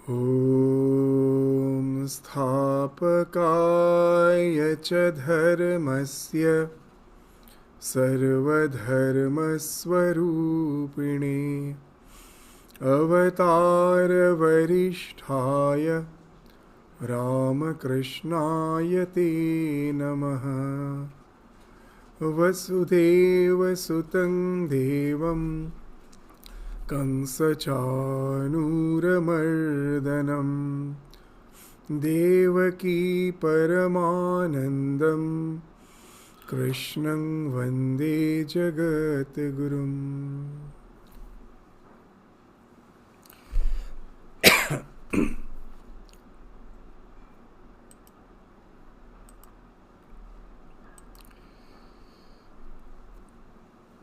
ॐ स्थापकाय च धर्मस्य सर्वधर्मस्वरूपिणे अवतारवरिष्ठाय रामकृष्णाय ते नमः। वसुदेवसुतं देवं कंसचाणूरमर्दनं देवकी परमानन्दं कृष्णं वन्दे जगद्गुरुम्।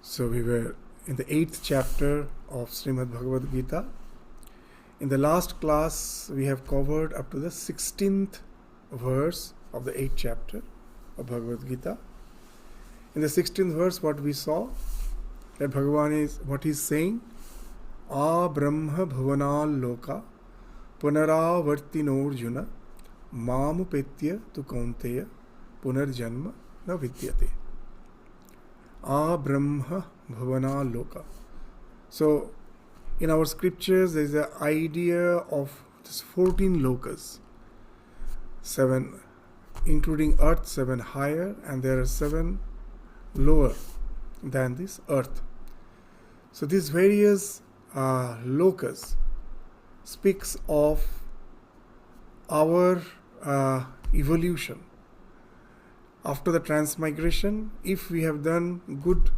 So we were in the 8th chapter of Shrimad Bhagavad Gita. In the last class, we have covered up to the 16th verse of the 8th chapter of Bhagavad Gita. In the 16th verse, what we saw, that Bhagavan is, what he is saying, A Brahma Bhuvanal Loka Punaravartinorjuna Mamupetya tu Kaunteya Punarjanma na Vidyate. A Brahma Bhuvana Loka. So, in our scriptures, there is an idea of this 14 lokas, 7 including earth, 7 higher, and there are 7 lower than this earth. So, these various lokas speaks of our evolution. After the transmigration, if we have done good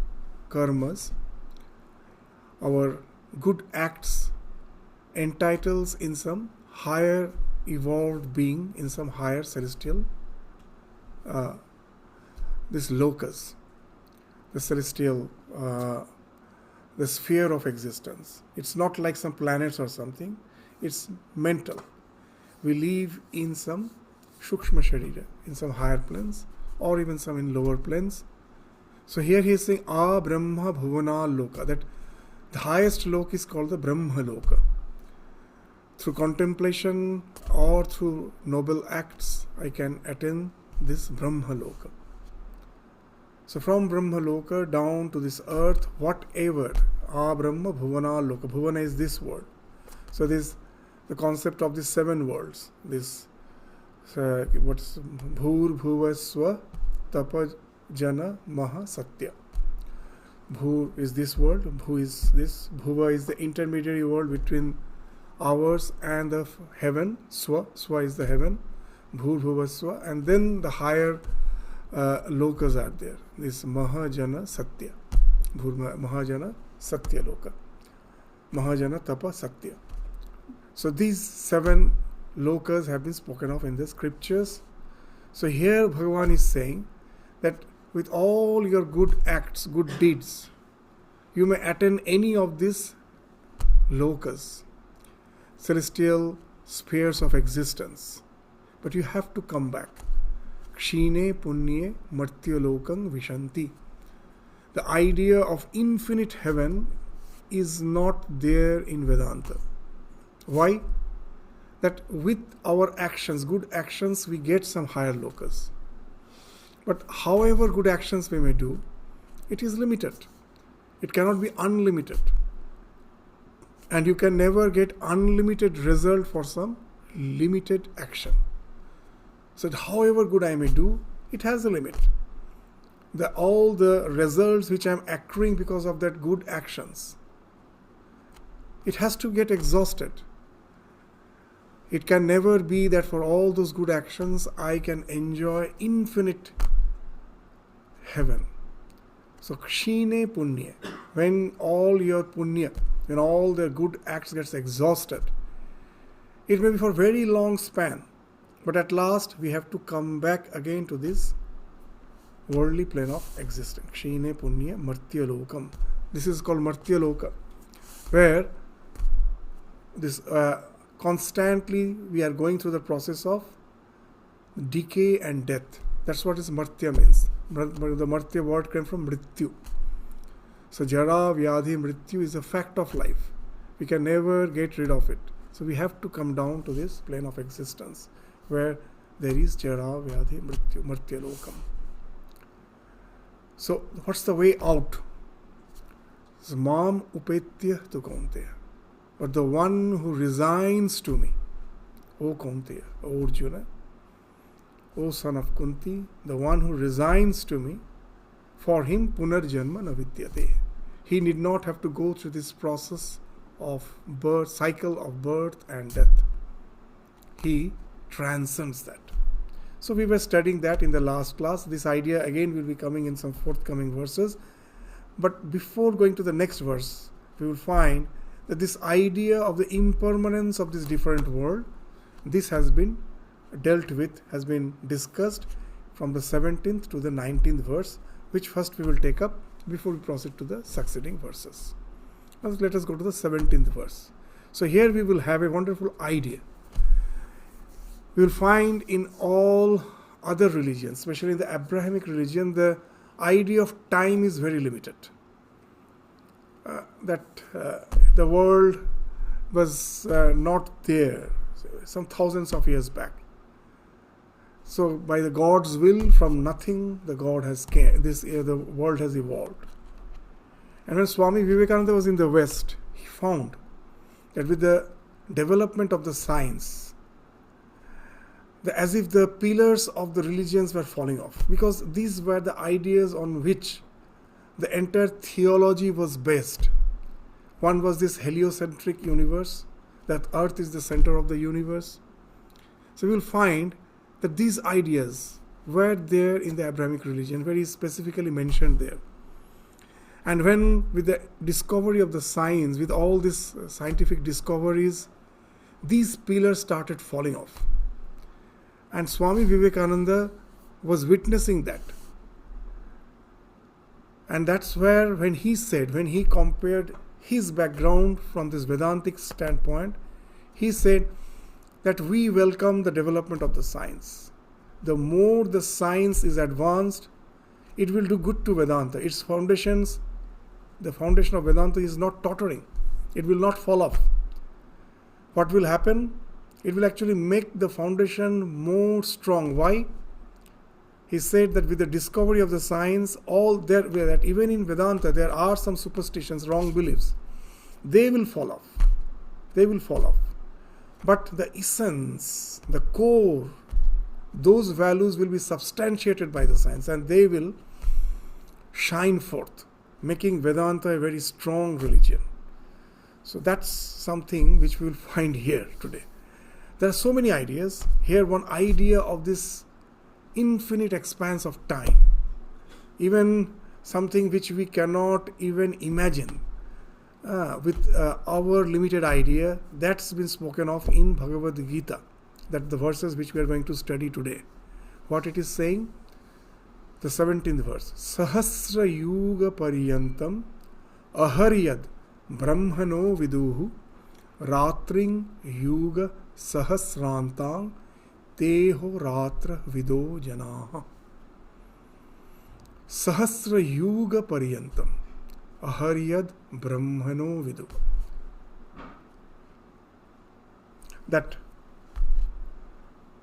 karmas, our good acts entitles in some higher evolved being, in some higher celestial, this locus, the celestial, the sphere of existence. It's not like some planets or something, it's mental. We live in some Shukshma Sharira, in some higher planes, or even some in lower planes. So here he is saying, A Brahma Bhuvana Loka, that the highest loka is called the Brahma Loka. Through contemplation or through noble acts, I can attain this Brahma Loka. So from Brahma Loka down to this earth, whatever, A Brahma Bhuvana Loka, Bhuvana is this world. So this the concept of the 7 worlds, this what's Bhur Bhuva Swa Tapa Jana Maha Satya. Bhur is this world, Bhu is this, Bhuva is the intermediary world between ours and the heaven, Swa is the heaven, Bhur Bhuva Swa, and then the higher lokas are there. This Mahajana Satya, Bhur Mahajana Satya Loka, Mahajana Tapa Satya. So these 7 lokas have been spoken of in the scriptures. So here Bhagavan is saying that with all your good acts, good deeds, you may attain any of these lokas, celestial spheres of existence. But you have to come back. Kshine punye martya lokam vishanti. The idea of infinite heaven is not there in Vedanta. Why? That with our actions, good actions, we get some higher lokas. But however good actions we may do, it is limited. It cannot be unlimited. And you can never get unlimited result for some limited action. So however good I may do, it has a limit. All the results which I am accruing because of that good actions, it has to get exhausted. It can never be that for all those good actions I can enjoy infinite heaven. So kshine punya, when all your punya, when all the good acts gets exhausted, it may be for very long span, but at last we have to come back again to this worldly plane of existence. Kshine punya martya lokam. This is called martya loka, where this constantly we are going through the process of decay and death. That's what is martya means. The martya word came from mrityu. So jara, vyadhi, mrityu is a fact of life. We can never get rid of it. So we have to come down to this plane of existence where there is Jara, Vyadhi, Mrityu, Martya Lokam. So what's the way out? Mam upetya tu Kaunteya. But the one who resigns to me, O Kaunteya, O Arjuna, O son of Kunti, the one who resigns to me, for him punarjanma na vidyate. He need not have to go through this process of birth, cycle of birth and death. He transcends that. So we were studying that in the last class. This idea again will be coming in some forthcoming verses. But before going to the next verse, we will find that this idea of the impermanence of this different world, this has been dealt with, has been discussed from the 17th to the 19th verse, which first we will take up before we proceed to the succeeding verses. Now let us go to the 17th verse. So here we will have a wonderful idea. We will find in all other religions, especially in the Abrahamic religion, the idea of time is very limited. The world was not there some thousands of years back. So by the God's will, from nothing, the world has evolved. And when Swami Vivekananda was in the West, he found that with the development of the science, as if the pillars of the religions were falling off, because these were the ideas on which the entire theology was based. One was this heliocentric universe, that earth is the center of the universe. So we will find that these ideas were there in the Abrahamic religion, very specifically mentioned there. And when with the discovery of the science, with all these scientific discoveries, these pillars started falling off. And Swami Vivekananda was witnessing that. And that's where when he compared his background from this Vedantic standpoint, he said that we welcome the development of the science. The more the science is advanced, it will do good to Vedanta. Its foundations, the foundation of Vedanta is not tottering. It will not fall off. What will happen? It will actually make the foundation more strong. Why? He said that with the discovery of the science, that even in Vedanta there are some superstitions, wrong beliefs. They will fall off. They will fall off. But the essence, the core, those values will be substantiated by the science and they will shine forth, making Vedanta a very strong religion. So that's something which we will find here today. There are so many ideas. Here one idea of this infinite expanse of time, even something which we cannot even imagine with our limited idea, that's been spoken of in Bhagavad Gita, that the verses which we are going to study today. What it is saying? The 17th verse. Sahasra yuga pariyantam aharyad brahmano viduhu ratring yuga sahasrantang teho ratra vido janaha. Sahasra yuga pariyantam aharyad brahmano vidu. That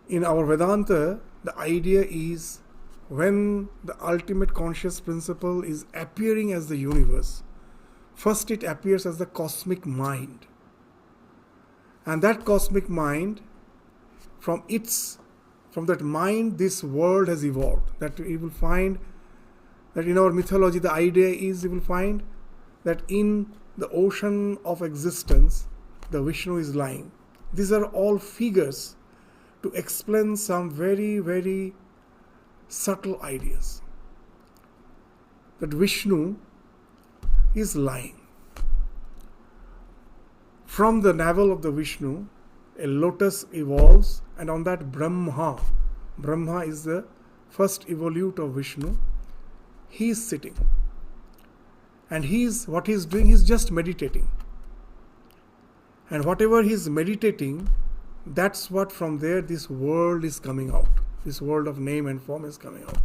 in our Vedanta, the idea is when the ultimate conscious principle is appearing as the universe, first it appears as the cosmic mind. And that cosmic mind, from that mind, this world has evolved. That you will find that in our mythology, the idea is, you will find that in the ocean of existence, the Vishnu is lying. These are all figures to explain some very, very subtle ideas. That Vishnu is lying. From the navel of the Vishnu, a lotus evolves, and on that Brahma is the first evolute of Vishnu, he is sitting. And what he is doing, he is just meditating. And whatever he is meditating, that's what from there this world is coming out. This world of name and form is coming out.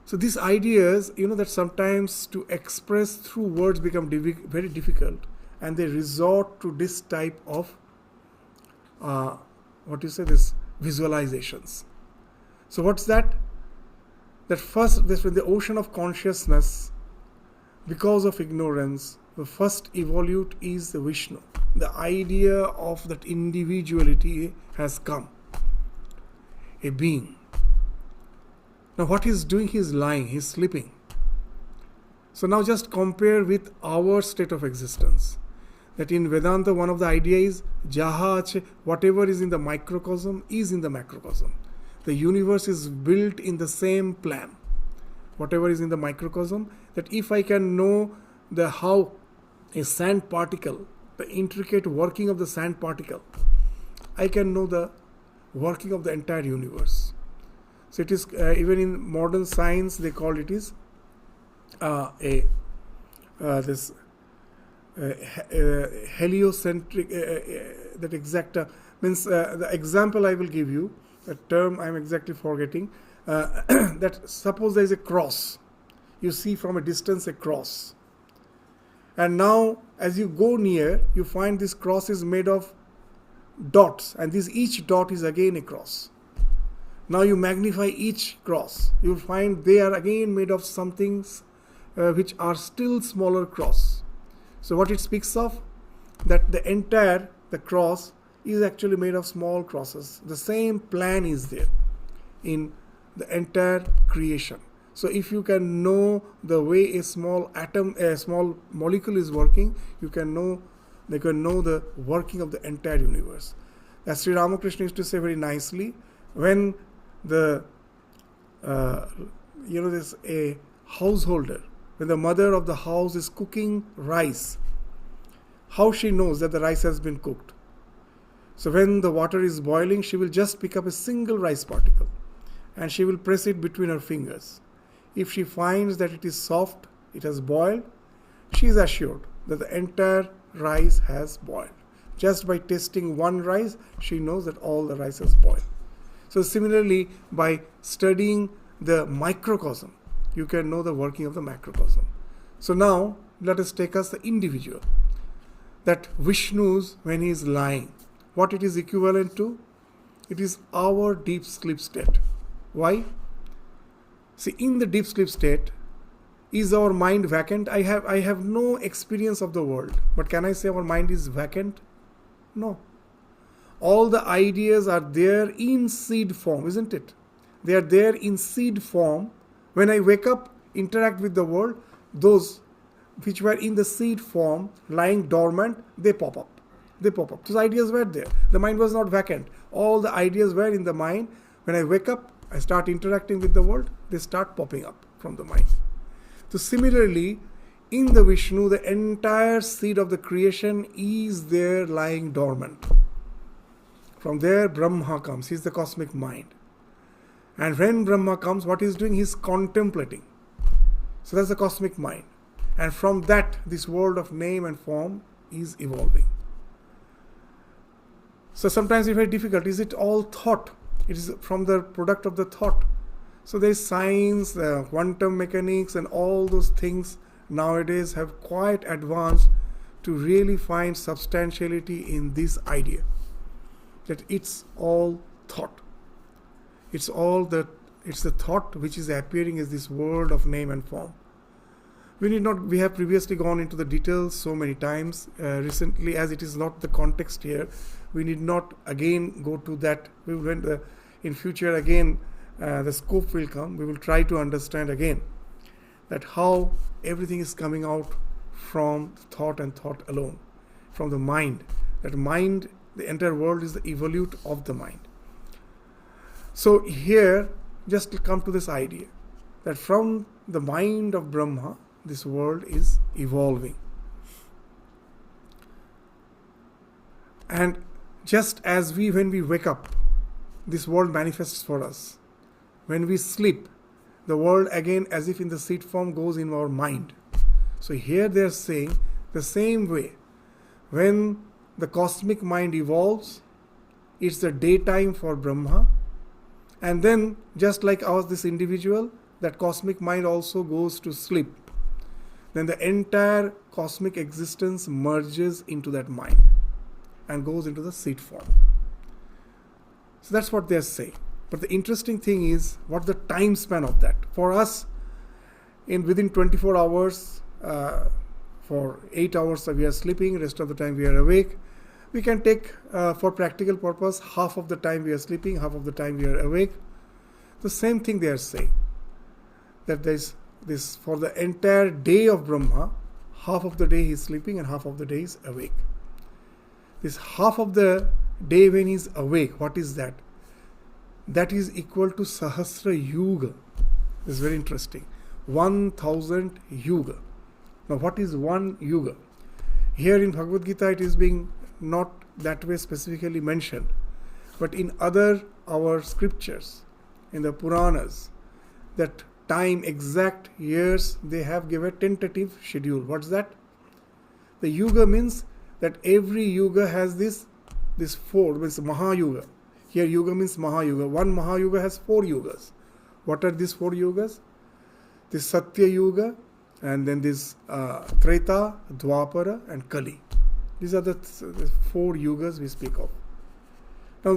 So these ideas, that sometimes to express through words become very difficult. and they resort to this type of this visualizations. So what's that? That first, this in the ocean of consciousness, because of ignorance, the first evolute is the Vishnu. The idea of that individuality has come. A being. Now what he's doing, he's lying, he's sleeping. So now just compare with our state of existence. That in Vedanta, one of the ideas is Jaha, whatever is in the microcosm is in the macrocosm. The universe is built in the same plan. Whatever is in the microcosm, that if I can know the how a sand particle, the intricate working of the sand particle, I can know the working of the entire universe. So it is even in modern science they call it is heliocentric. That exact means the example I will give you. A term I am exactly forgetting. That suppose there is a cross. You see from a distance a cross. And now as you go near, you find this cross is made of dots. And each dot is again a cross. Now you magnify each cross. You will find they are again made of some things which are still smaller cross. So what it speaks of? That the cross is actually made of small crosses. The same plan is there in the entire creation. So if you can know the way a small atom, a small molecule is working, you can know the working of the entire universe. As Sri Ramakrishna used to say very nicely, when there's a householder, when the mother of the house is cooking rice, how she knows that the rice has been cooked? So when the water is boiling, she will just pick up a single rice particle and she will press it between her fingers. If she finds that it is soft, it has boiled, she is assured that the entire rice has boiled. Just by tasting one rice, she knows that all the rice has boiled. So similarly, by studying the microcosm, you can know the working of the macrocosm. So now, let us take us the individual. That Vishnu's, when he is lying, what it is equivalent to? It is our deep sleep state. Why? See, in the deep sleep state, is our mind vacant? I have no experience of the world. But can I say our mind is vacant? No. All the ideas are there in seed form, isn't it? They are there in seed form. When I wake up, interact with the world, those which were in the seed form, lying dormant, they pop up. Those ideas were there. The mind was not vacant. All the ideas were in the mind. When I wake up, I start interacting with the world, they start popping up from the mind. So similarly, in the Vishnu, the entire seed of the creation is there lying dormant. From there, Brahma comes. He is the cosmic mind. And when Brahma comes, what he is doing? He is contemplating. So that's the cosmic mind. And from that, this world of name and form is evolving. So sometimes it's very difficult. Is it all thought? It is from the product of the thought. So there is science, quantum mechanics and all those things nowadays have quite advanced to really find substantiality in this idea. That it's all thought. It's the thought which is appearing as this world of name and form. We have previously gone into the details so many times. Recently, as it is not the context here, we need not again go to that. In future again, the scope will come. We will try to understand again that how everything is coming out from thought and thought alone, from the mind. That mind, the entire world is the evolute of the mind. So here, just to come to this idea, that from the mind of Brahma, this world is evolving. And just as when we wake up, this world manifests for us. When we sleep, the world again, as if in the seed form, goes in our mind. So here they are saying the same way. When the cosmic mind evolves, it's the daytime for Brahma. And then, just like this individual, that cosmic mind also goes to sleep. then the entire cosmic existence merges into that mind and goes into the seed form. So that's what they're saying. But the interesting thing is, what's the time span of that? For us, within 24 hours, for 8 hours we are sleeping, rest of the time we are awake. We can take, for practical purpose, half of the time we are sleeping, half of the time we are awake. The same thing they are saying, that there is this, for the entire day of Brahma, half of the day he is sleeping and half of the day is awake. This half of the day when he is awake, what is that? That is equal to Sahasra Yuga. This is very interesting. 1000 Yuga. Now what is one Yuga? Here in Bhagavad Gita it is being not that way specifically mentioned. But in our scriptures, in the Puranas, that time, exact years, they have given a tentative schedule. What's that? The Yuga means that every Yuga has this 4, means Mahayuga. Here Yuga means Mahayuga. One Mahayuga has 4 Yugas. What are these 4 Yugas? This Satya Yuga, and then this Treta, Dwapara and Kali. These are the 4 Yugas we speak of. Now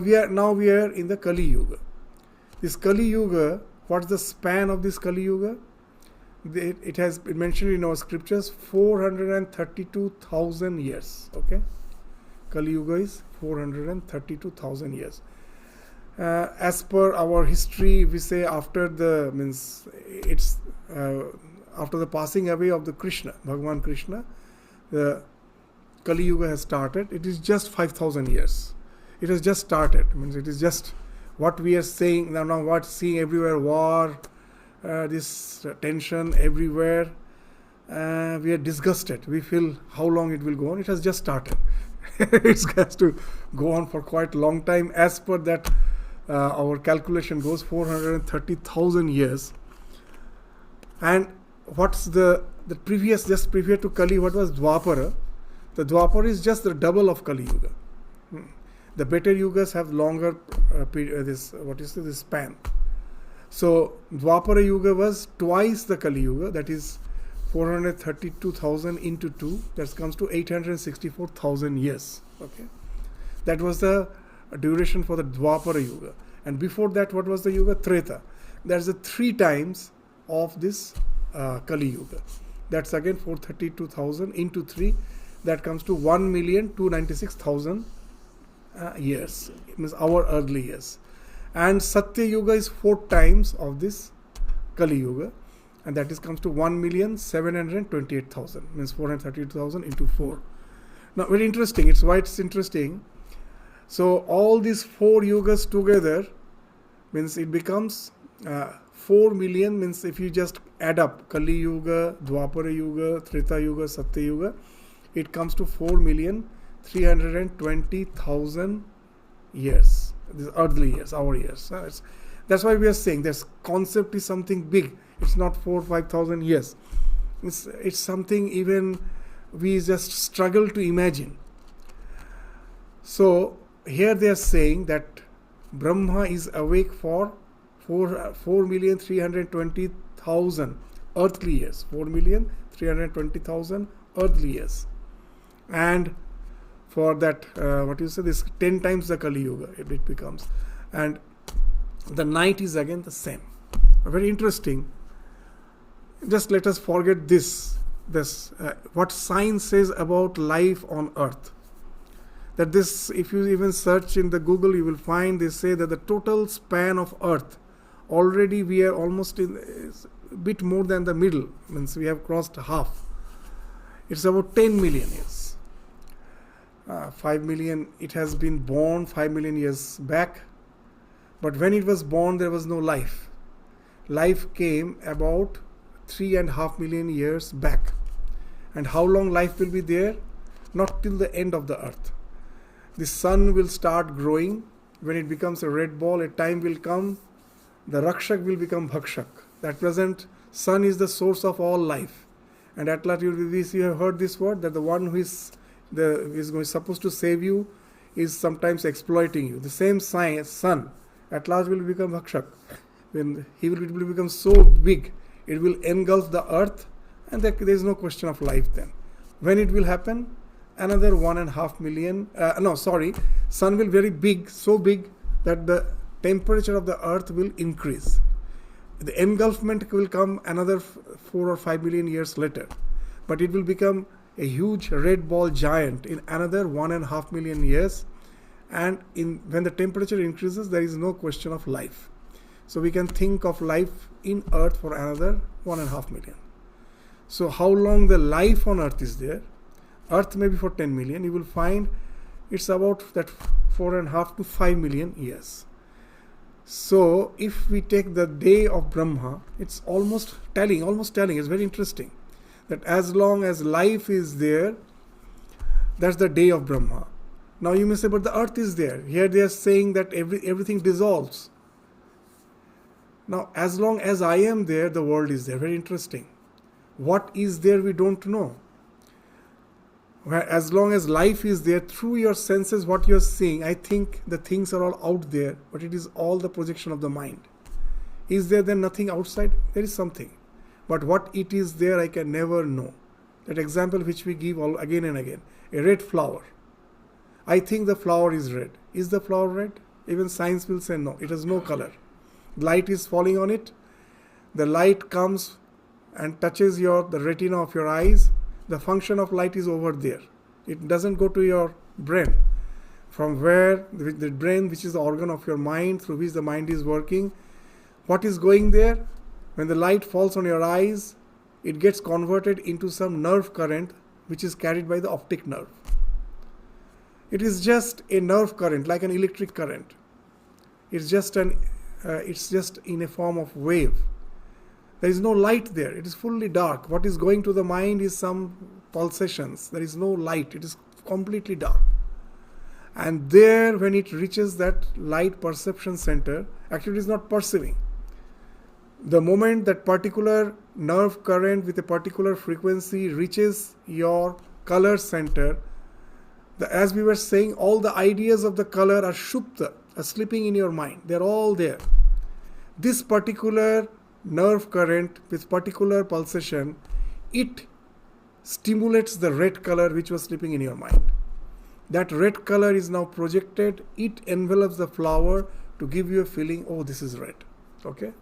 we are in the Kali Yuga. This Kali Yuga, what's the span of this Kali Yuga? It has been mentioned in our scriptures, 432,000 years. Okay, Kali Yuga is 432,000 years. As per our history, we say after the passing away of the Krishna, Bhagavan Krishna, the Kali Yuga has started. It is just 5,000 years. It has just started. Means it is just what we are saying now. What seeing everywhere, war, this tension everywhere. We are disgusted. We feel how long it will go on. It has just started. It has to go on for quite a long time. As per that, our calculation goes 430,000 years. And what's the previous, just previous to Kali, what was Dwapara? The Dwapara is just the double of Kali Yuga. The better Yugas have longer this span. So Dwapara Yuga was twice the Kali Yuga, that is 432,000 into 2, that comes to 864,000 years. Okay, that was the duration for the Dwapara Yuga. And before that, what was the Yuga? Treta. That's the 3 times of this Kali Yuga. That's again 432,000 into 3. That comes to 1,296,000 years. It means our earthly years. And Satya Yuga is 4 times of this Kali Yuga. And that comes to 1,728,000. Means 432,000 into 4. Now very interesting. It's why it's interesting. So all these 4 Yugas together means it becomes 4 million, means if you just add up Kali Yuga, Dwapara Yuga, Treta Yuga, Satya Yuga, it comes to 4,320,000 years. These earthly years, our years. That's why we are saying this concept is something big. It's not 4,000 or 5,000 years. It's something even we just struggle to imagine. So here they are saying that Brahma is awake for 4,320,000 earthly years. 4,320,000 earthly years. And for that, this 10 times the Kali Yuga it becomes. And the night is again the same. Very interesting. Just let us forget this what science says about life on earth. That this, if you even search in the Google, you will find they say that the total span of earth, already we are almost in a bit more than the middle, means we have crossed half. It's about 10 million years. 5 million, it has been born 5 million years back. But when it was born, there was no life. Life came about 3.5 million years back. And how long life will be there? Not till the end of the earth. The sun will start growing. When it becomes a red ball, a time will come, the Rakshak will become Bhakshak. At present, sun is the source of all life. And at last, you have heard this word, that the one who is supposed to save you is sometimes exploiting you. The same sun at last will become Bhakshak. When it will become so big, it will engulf the earth and there is no question of life then. When it will happen? Another 1.5 million, sun will very big, so big that the temperature of the earth will increase. The engulfment will come another 4 or 5 million years later, but it will become a huge red ball giant in another 1.5 million years, and when the temperature increases, there is no question of life. So we can think of life in earth for another 1.5 million. So how long the life on earth is there? Earth may be for 10 million. You will find it's about that 4.5 to 5 million years. So if we take the day of Brahma, it's almost telling, it's very interesting, that as long as life is there, that's the day of Brahma. Now you may say, but the earth is there. Here they are saying that everything dissolves. Now as long as I am there, the world is there. Very interesting. What is there we don't know. As long as life is there, through your senses, what you're seeing, I think the things are all out there, but it is all the projection of the mind. Is there then nothing outside? There is something. But what it is there, I can never know. That example which we give all again and again. A red flower. I think the flower is red. Is the flower red? Even science will say no. It has no color. Light is falling on it. The light comes and touches the retina of your eyes. The function of light is over there. It doesn't go to your brain. From where the brain, which is the organ of your mind, through which the mind is working, what is going there? When the light falls on your eyes, it gets converted into some nerve current which is carried by the optic nerve. It is just a nerve current, like an electric current. It's just in a form of wave. There is no light there. It is fully dark. What is going to the mind is some pulsations. There is no light. It is completely dark. And there, when it reaches that light perception center, actually it is not perceiving. The moment that particular nerve current with a particular frequency reaches your color center, as we were saying, all the ideas of the color are shupta, are sleeping in your mind. They are all there. This particular nerve current with particular pulsation, it stimulates the red color which was sleeping in your mind. That red color is now projected. It envelops the flower to give you a feeling, oh, this is red. Okay?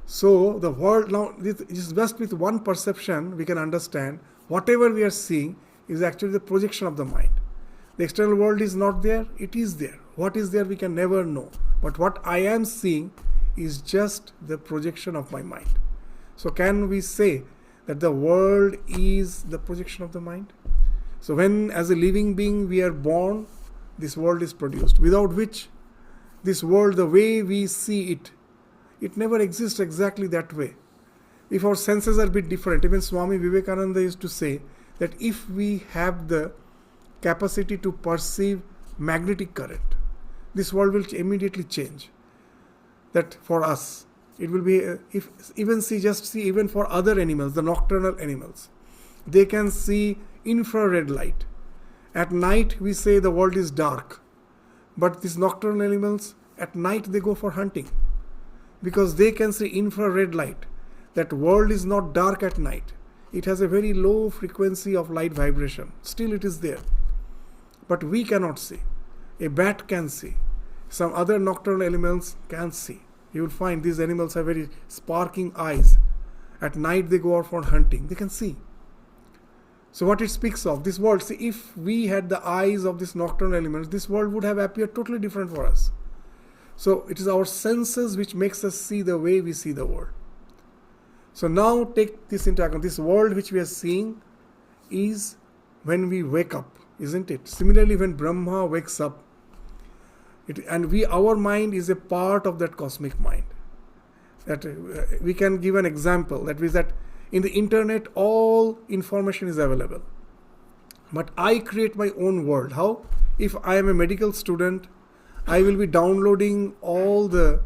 So the world now, it is just with one perception we can understand whatever we are seeing is actually the projection of the mind. The external world is not there, it is there. What is there we can never know. But what I am seeing is just the projection of my mind. So can we say that the world is the projection of the mind? So when as a living being we are born, this world is produced, without which this world, the way we see it, it never exists exactly that way. If our senses are a bit different, even Swami Vivekananda used to say that if we have the capacity to perceive magnetic current, this world will immediately change. That for us, it will be, even for other animals, the nocturnal animals, they can see infrared light. At night, we say the world is dark. But these nocturnal animals, at night they go for hunting. Because they can see infrared light. That world is not dark at night. It has a very low frequency of light vibration. Still it is there. But we cannot see. A bat can see. Some other nocturnal animals can see. You will find these animals have very sparking eyes. At night they go out for hunting. They can see. So what it speaks of, this world, see, if we had the eyes of these nocturnal animals, this world would have appeared totally different for us. So it is our senses which makes us see the way we see the world. So now take this into account. This world which we are seeing is when we wake up, isn't it? Similarly, when Brahma wakes up, our mind is a part of that cosmic mind. That we can give an example. That means that in the internet, all information is available. But I create my own world. How? If I am a medical student, I will be downloading all the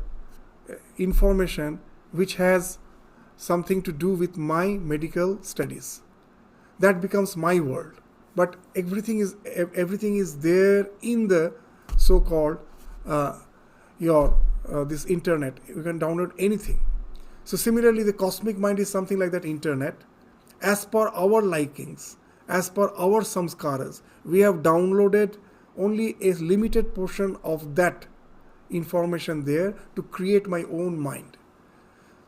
information which has something to do with my medical studies. That becomes my world. But everything is there in the so-called this internet. You can download anything. So similarly, the cosmic mind is something like that internet. as per our likings, as per our samskaras. We have downloaded only a limited portion of that information there to create my own mind.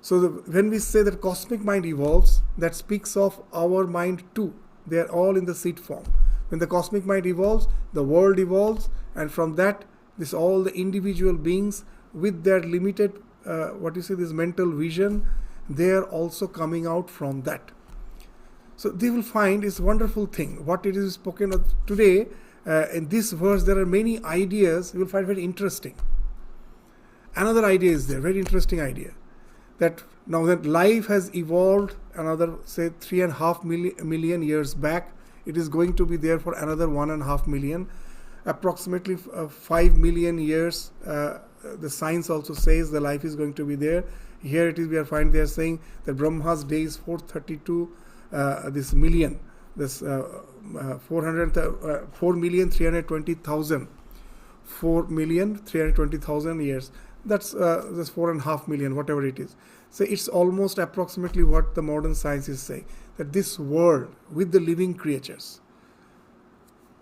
So when we say that cosmic mind evolves, that speaks of our mind too. They are all in the seed form. When the cosmic mind evolves, the world evolves, and from that, this all the individual beings with their limited, this mental vision, they are also coming out from that. So they will find this wonderful thing. What it is spoken of today, in this verse, there are many ideas you will find very interesting. Another idea is there, very interesting idea. That now that life has evolved another, say, 3.5 million years back, it is going to be there for another 1.5 million. Approximately 5 million years, the science also says the life is going to be there. Here it is, we are finding they are saying that Brahma's day is 432 this million, this 4,320,000. 4,320,000 years. That's 4.5 million, whatever it is. So it's almost approximately what the modern science is saying, that this world with the living creatures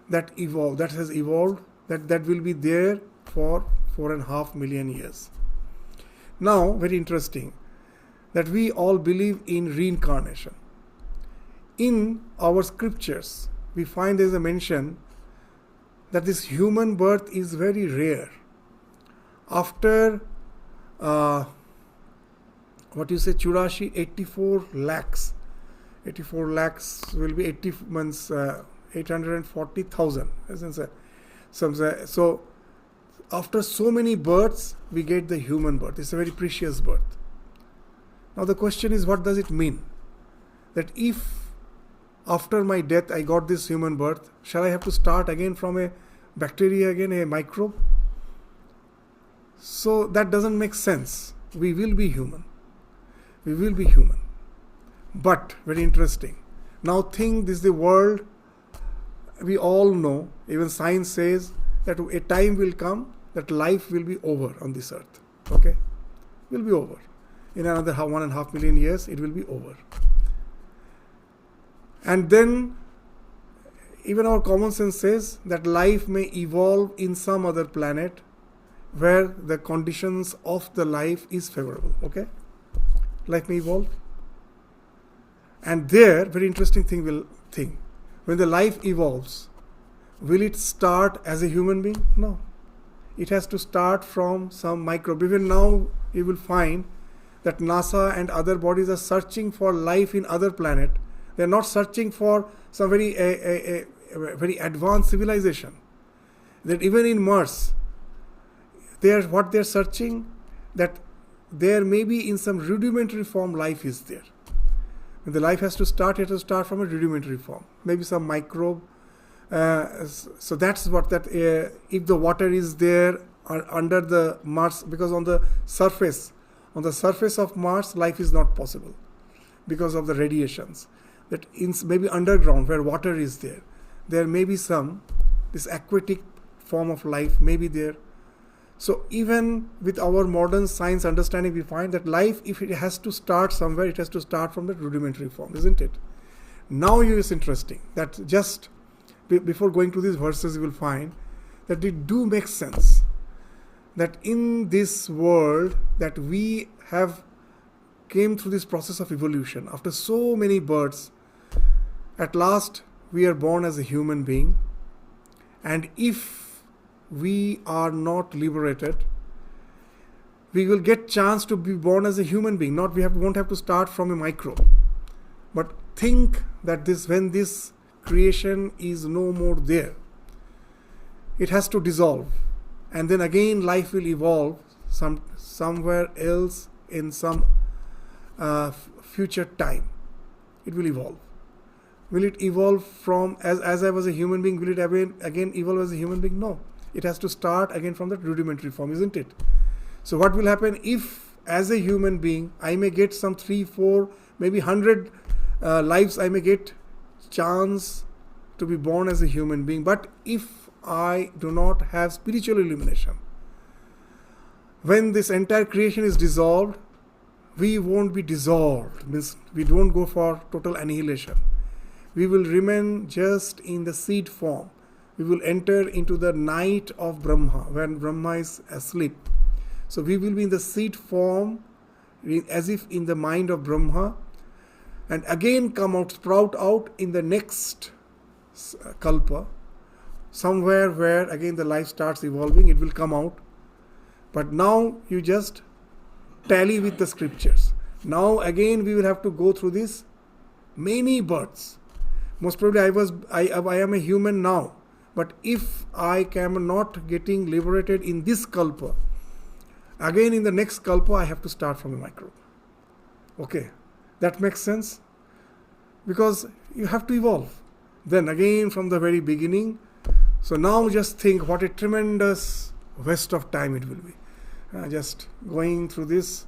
that has evolved, that will be there for 4.5 million years. Now, very interesting, that we all believe in reincarnation. In our scriptures, we find there is a mention that this human birth is very rare. After 84 lakhs. 84 lakhs will be 80 months, 840,000. So, after so many births, we get the human birth. It's a very precious birth. Now the question is, what does it mean? That if after my death I got this human birth, shall I have to start again from a bacteria again, a microbe? So that doesn't make sense. We will be human. We will be human. But, very interesting. Now think, this is the world. We all know, even science says, that a time will come that life will be over on this earth. Okay? Will be over. In another 1.5 million years, it will be over. And then, even our common sense says that life may evolve in some other planet where the conditions of the life is favorable. Okay? Life may evolve. And there, very interesting thing when the life evolves, will it start as a human being? No. It has to start from some microbe. Even now, you will find that NASA and other bodies are searching for life in other planet. They are not searching for some very advanced civilization. That even in Mars, what they are searching, that there may be in some rudimentary form life is there. When the life has to start, it has to start from a rudimentary form. Maybe some microbe. So that's what if the water is there under the Mars, because on the surface of Mars, life is not possible because of the radiations. That maybe underground where water is there may be this aquatic form of life may be there. So even with our modern science understanding, we find that life, if it has to start somewhere, it has to start from the rudimentary form, isn't it? Now it's interesting that just before going to these verses, you will find that it do make sense that in this world that we have came through this process of evolution. After so many births, at last we are born as a human being. And if we are not liberated, we will get chance to be born as a human being. Won't have to start from a microbe. But think that when this creation is no more there, it has to dissolve, and then again life will evolve somewhere else in some future time. It will evolve. Will it evolve from as I was a human being? Will it again evolve as a human being? No. It has to start again from that rudimentary form, isn't it? So what will happen if, as a human being, I may get some 3, 4, maybe 100 lives, I may get chance to be born as a human being. But if I do not have spiritual illumination, when this entire creation is dissolved, we won't be dissolved, means we don't go for total annihilation. We will remain just in the seed form. We will enter into the night of Brahma, when Brahma is asleep. So we will be in the seed form, as if in the mind of Brahma, and again come out, sprout out in the next kalpa, somewhere where again the life starts evolving, it will come out. But now you just tally with the scriptures. Now again we will have to go through this many births. Most probably I am a human now, but if I am not getting liberated in this kalpa, again in the next kalpa I have to start from a microbe. Okay, that makes sense? Because you have to evolve. Then again from the very beginning. So now just think what a tremendous waste of time it will be. Just going through this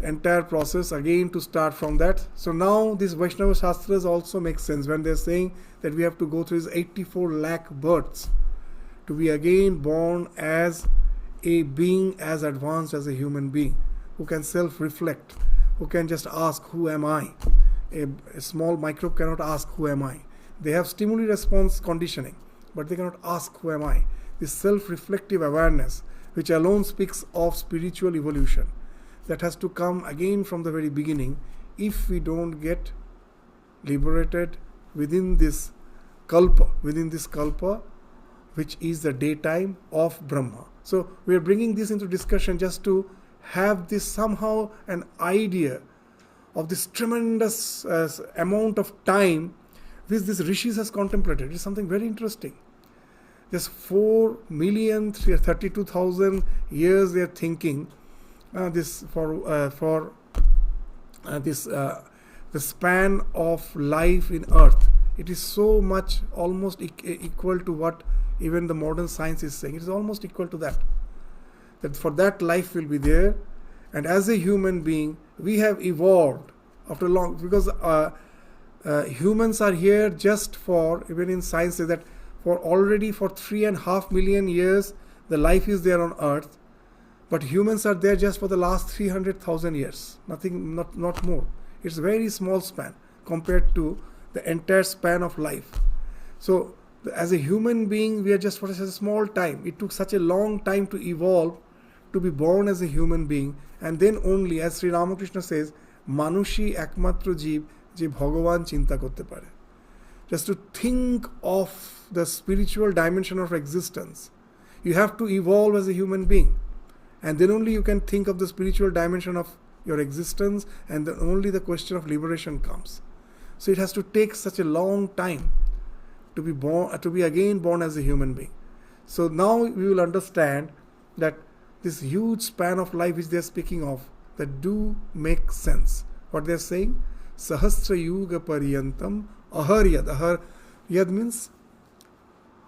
entire process again to start from that. So now this Vaishnava Shastras also make sense when they're saying that we have to go through these 84 lakh births to be again born as a being as advanced as a human being, who can self-reflect, who can just ask, who am I? A small microbe cannot ask, who am I? They have stimuli-response conditioning, but they cannot ask, who am I? This self-reflective awareness, which alone speaks of spiritual evolution, that has to come again from the very beginning if we don't get liberated within this kalpa, which is the daytime of Brahma. So we are bringing this into discussion just to have this somehow an idea of this tremendous amount of time which this rishis has contemplated. It's something very interesting. Just 4,032,000 years they are thinking the span of life in earth. It is so much almost equal to what even the modern science is saying. It is almost equal to that. That for that life will be there. And as a human being, we have evolved after long, because humans are here just for, even in science say that for 3.5 million years the life is there on earth, but humans are there just for the last 300,000 years, nothing, not more. It's a very small span compared to the entire span of life. So as a human being, we are just for such a small time. It took such a long time to evolve, to be born as a human being, and then only, as Sri Ramakrishna says, Manushi ekmatra jeev je Bhagavan chinta korte pare. Just to think of the spiritual dimension of existence, you have to evolve as a human being, and then only you can think of the spiritual dimension of your existence, and then only the question of liberation comes. So it has to take such a long time to be born, to be again born as a human being. So now we will understand that this huge span of life which they are speaking of, that do make sense. What they are saying, Sahasra Yuga Pariyantam Aharyad. Aharyad means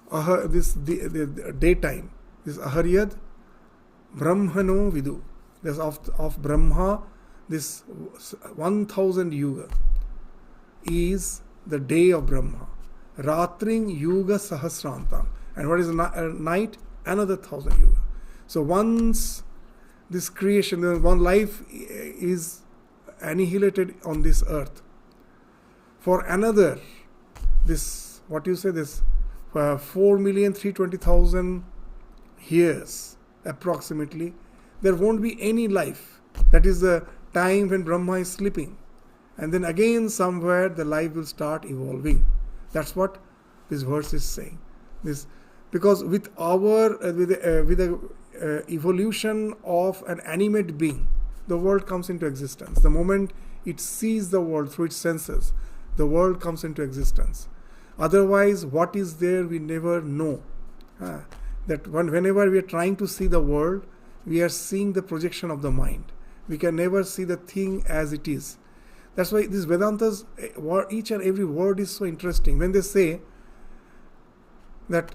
the daytime. This Aharyad Brahmano Vidu. This of Brahma, this 1000 Yuga is the day of Brahma. Ratring Yuga Sahasrantam. And what is night? Another 1000 Yuga. So once this creation, one life is annihilated on this earth, for another, this, what you say, this 4,320,000 years approximately, there won't be any life. That is the time when Brahma is sleeping. And then again somewhere the life will start evolving. That's what this verse is saying. This, because with our with the evolution of an animate being, the world comes into existence. The moment it sees the world through its senses, the world comes into existence. Otherwise, what is there we never know. That whenever we are trying to see the world, we are seeing the projection of the mind. We can never see the thing as it is. That's why these Vedantas, each and every word is so interesting. When they say that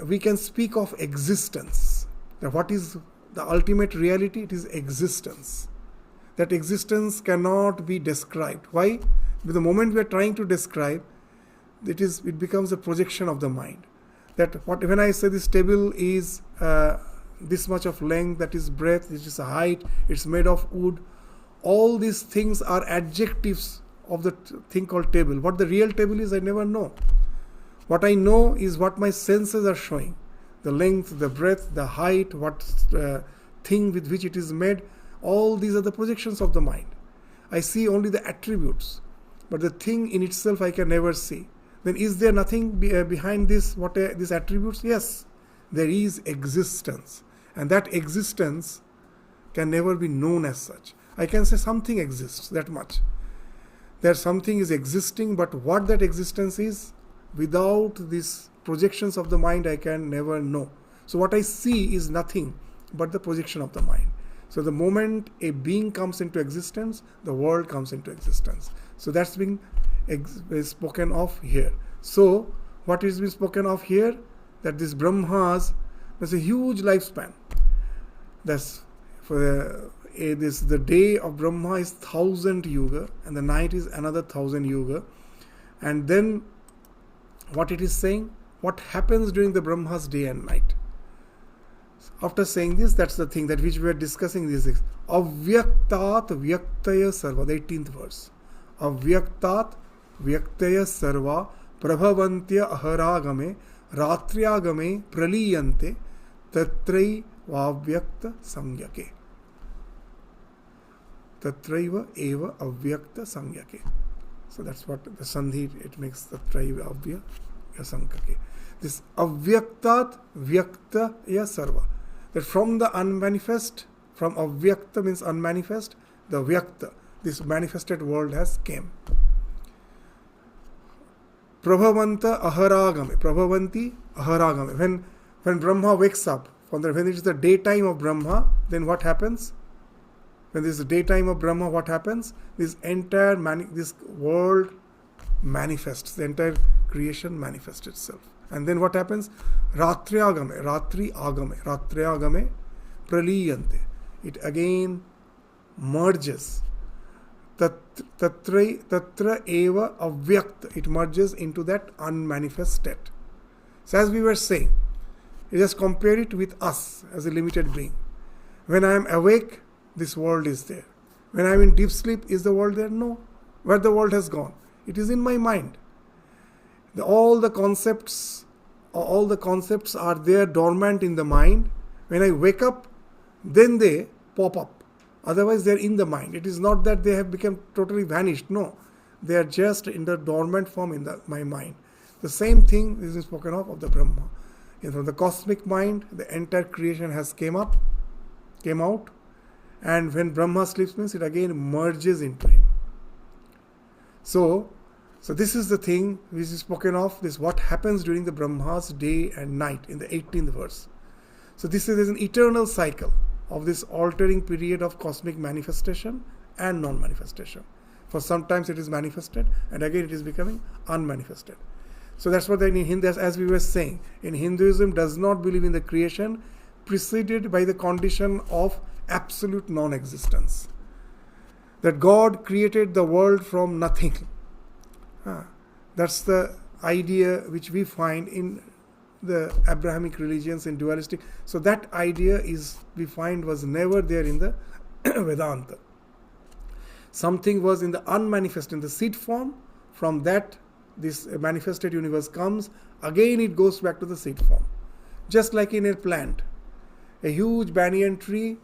we can speak of existence, that what is the ultimate reality? It is existence. That existence cannot be described. Why? Because the moment we are trying to describe, it becomes a projection of the mind. That when I say this table is this much of length, that is breadth, this is a height, it's made of wood, All these things are adjectives of the thing called table. What the real table is, I never know. What I know is what my senses are showing. The length, the breadth, the height, what thing with which it is made. All these are the projections of the mind. I see only the attributes. But the thing in itself I can never see. Then is there nothing behind this? These attributes? Yes, there is existence. And that existence can never be known as such. I can say something exists, that much. That something is existing, but what that existence is, without these projections of the mind, I can never know. So what I see is nothing but the projection of the mind. So the moment a being comes into existence, the world comes into existence. So that's been spoken of here. So what is being spoken of here? That this Brahmas has a huge lifespan. That's for the day of Brahma is 1,000 yuga, and the night is another 1,000 yuga. And then what it is saying? What happens during the Brahma's day and night? After saying this, that's the thing that which we are discussing these things. Avyaktat vyaktaya sarva, the 18th verse. Avyaktat vyaktaya sarva prabhavantya aharagame ratriagame praliyante tatrai vavyakta samyake. Tatraiva eva avyakta samyake. So that's what the sandhi, it makes tatraiva avyakta samyake. This avyaktat vyaktaya sarva. That from the unmanifest, from avyakta means unmanifest, the vyakta, this manifested world has came. Prabhavanta aharagame, prabhavanti aharagame. When Brahma wakes up, when it is the daytime of Brahma, then what happens? When this is the daytime of Brahma, what happens? This entire this world manifests, the entire creation manifests itself. And then what happens? Ratri agame, praliyante. It again merges. Tatra eva avyakta. It merges into that unmanifest state. So as we were saying, you just compare it with us as a limited being. When I am awake, this world is there. When I am in deep sleep, is the world there? No. Where the world has gone? It is in my mind. All the concepts are there dormant in the mind. When I wake up, then they pop up. Otherwise, they are in the mind. It is not that they have become totally vanished. No, they are just in the dormant form in my mind. The same thing is spoken of the Brahma. From the cosmic mind, the entire creation has came out, and when Brahma sleeps means it again merges into him. So this is the thing which is spoken of, this what happens during the Brahma's day and night in the 18th verse. So this is an eternal cycle of this altering period of cosmic manifestation and non-manifestation. For sometimes it is manifested and again it is becoming unmanifested. So that's what in Hindu, as we were saying, in Hinduism does not believe in the creation preceded by the condition of absolute non-existence. That God created the world from nothing. That's the idea which we find in the Abrahamic religions, in dualistic. So that idea we find was never there in the Vedanta. Something was in the unmanifest, in the seed form. From that, this manifested universe comes. Again, it goes back to the seed form. Just like in a plant, a huge banyan tree,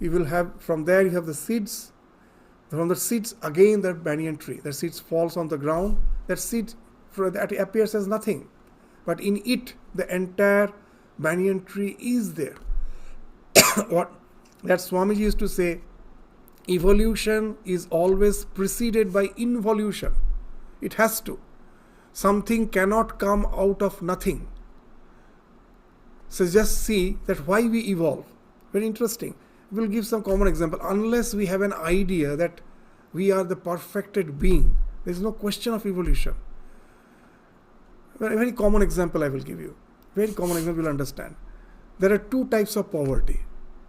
you will have, from there you have the seeds. From the seeds, again that banyan tree, the seeds falls on the ground. That seed that appears as nothing, but in it the entire banyan tree is there. What that Swamiji used to say, evolution is always preceded by involution. It has to. Something cannot come out of nothing. So just see that why we evolve. Very interesting. We'll give some common example. Unless we have an idea that we are the perfected being, there is no question of evolution. A very common example I will give you. Very common example you will understand. There are two types of poverty.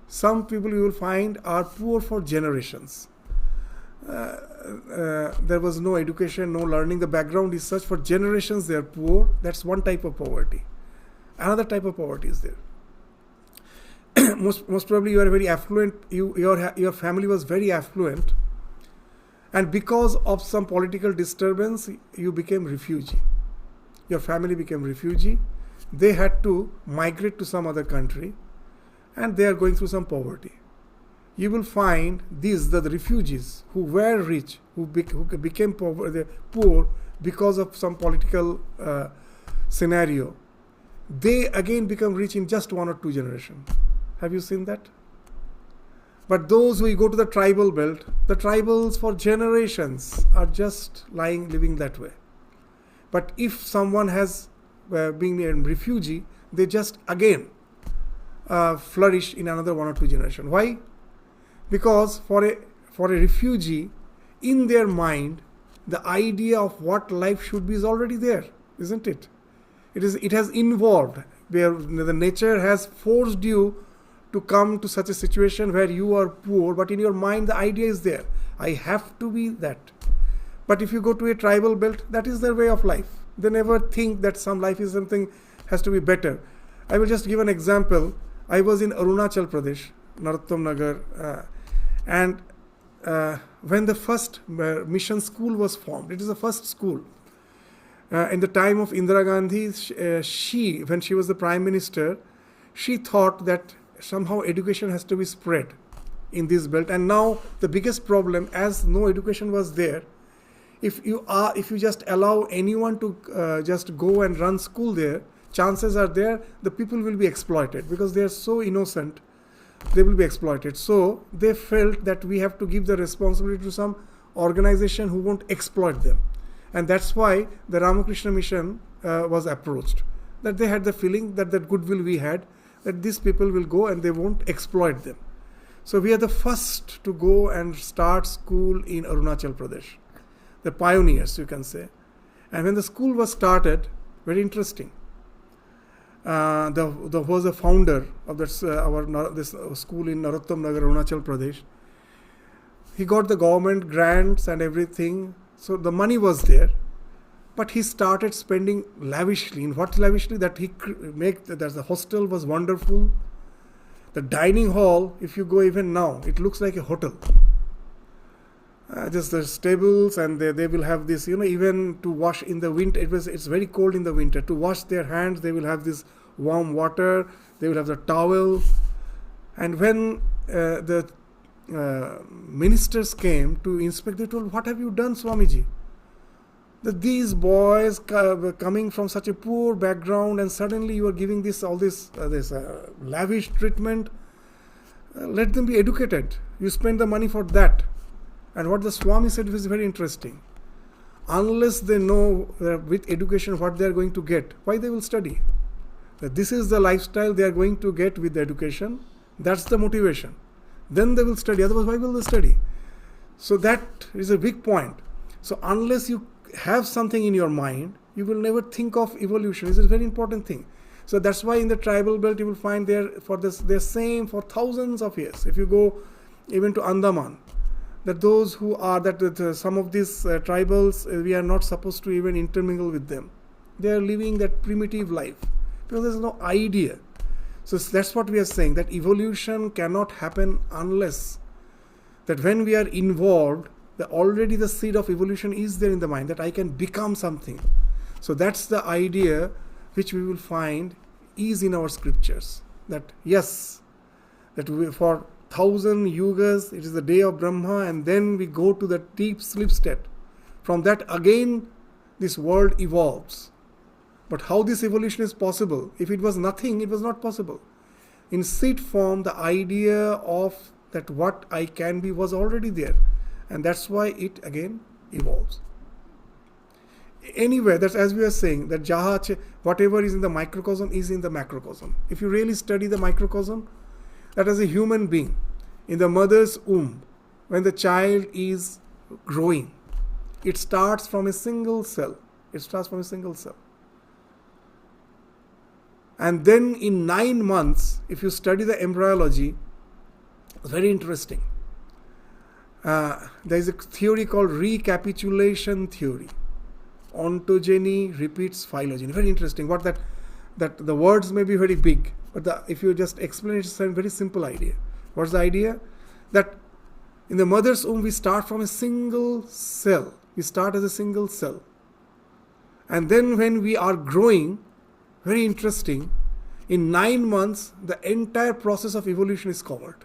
Some people you will find are poor for generations. There was no education, no learning. The background is such, for generations they are poor. That's one type of poverty. Another type of poverty is there. Most probably you are very affluent. Your family was very affluent, And because of some political disturbance, you became refugee. Your family became refugee. They had to migrate to some other country, and they are going through some poverty. You will find the refugees who were rich, who became poor because of some political scenario. They again become rich in just 1 or 2 generations. Have you seen that? But those who go to the tribal belt, the tribals for generations are just living that way. But if someone has been a refugee, they just again flourish in another 1 or 2 generations. Why? Because for a refugee, in their mind, the idea of what life should be is already there, isn't it? It has involved, where the nature has forced you to come to such a situation where you are poor, but in your mind the idea is there. I have to be that. But if you go to a tribal belt, that is their way of life. They never think that some life is something has to be better. I will just give an example. I was in Arunachal Pradesh, Narottam Nagar, and when the first mission school was formed, it is the first school. In the time of Indira Gandhi, when she was the Prime Minister, she thought that somehow education has to be spread in this belt. And now the biggest problem, as no education was there, if you just allow anyone to just go and run school there, chances are there the people will be exploited, because they are so innocent. They will be exploited. So they felt that we have to give the responsibility to some organization who won't exploit them. And that's why the Ramakrishna Mission was approached. That they had the feeling that goodwill we had, that these people will go and they won't exploit them. So we are the first to go and start school in Arunachal Pradesh. The pioneers, you can say. And when the school was started, very interesting. There was a founder of this school in Narottam Nagar, Arunachal Pradesh. He got the government grants and everything, so the money was there. But he started spending lavishly. In what lavishly? That the hostel was wonderful. The dining hall, if you go even now, it looks like a hotel. Just the tables, and they will have this, even to wash in the winter. It's very cold in the winter. To wash their hands, they will have this warm water. They will have the towel. And when the ministers came to inspect, they told, "What have you done, Swamiji? That these boys coming from such a poor background, and suddenly you are giving all this lavish treatment. Let them be educated. You spend the money for that." And what the Swami said was very interesting. Unless they know with education what they are going to get, why they will study? That this is the lifestyle they are going to get with the education. That's the motivation. Then they will study. Otherwise, why will they study? So that is a big point. So unless you have something in your mind, you will never think of evolution. It's a very important thing. So that's why in the tribal belt you will find they're same for thousands of years. If you go even to Andaman, that those who are some of these tribals, we are not supposed to even intermingle with them. They are living that primitive life because there's no idea. So that's what we are saying, that evolution cannot happen unless that when we are involved, already the seed of evolution is there in the mind, that I can become something. So that's the idea which we will find is in our scriptures. That yes, that for 1,000 yugas, it is the day of Brahma, and then we go to the deep sleep state. From that again, this world evolves. But how this evolution is possible? If it was nothing, it was not possible. In seed form, the idea of that what I can be was already there. And that's why it again evolves. Anyway, that's as we are saying, that whatever is in the microcosm is in the macrocosm. If you really study the microcosm, that as a human being, in the mother's womb, when the child is growing, it starts from a single cell. And then in 9 months, if you study the embryology, it's very interesting. There is a theory called recapitulation theory. Ontogeny repeats phylogeny. Very interesting. What that the words may be very big, but if you just explain it, it's a very simple idea. What's the idea? That In the mother's womb, we start from a single cell. We start as a single cell. And then when we are growing, very interesting, in 9 months, the entire process of evolution is covered.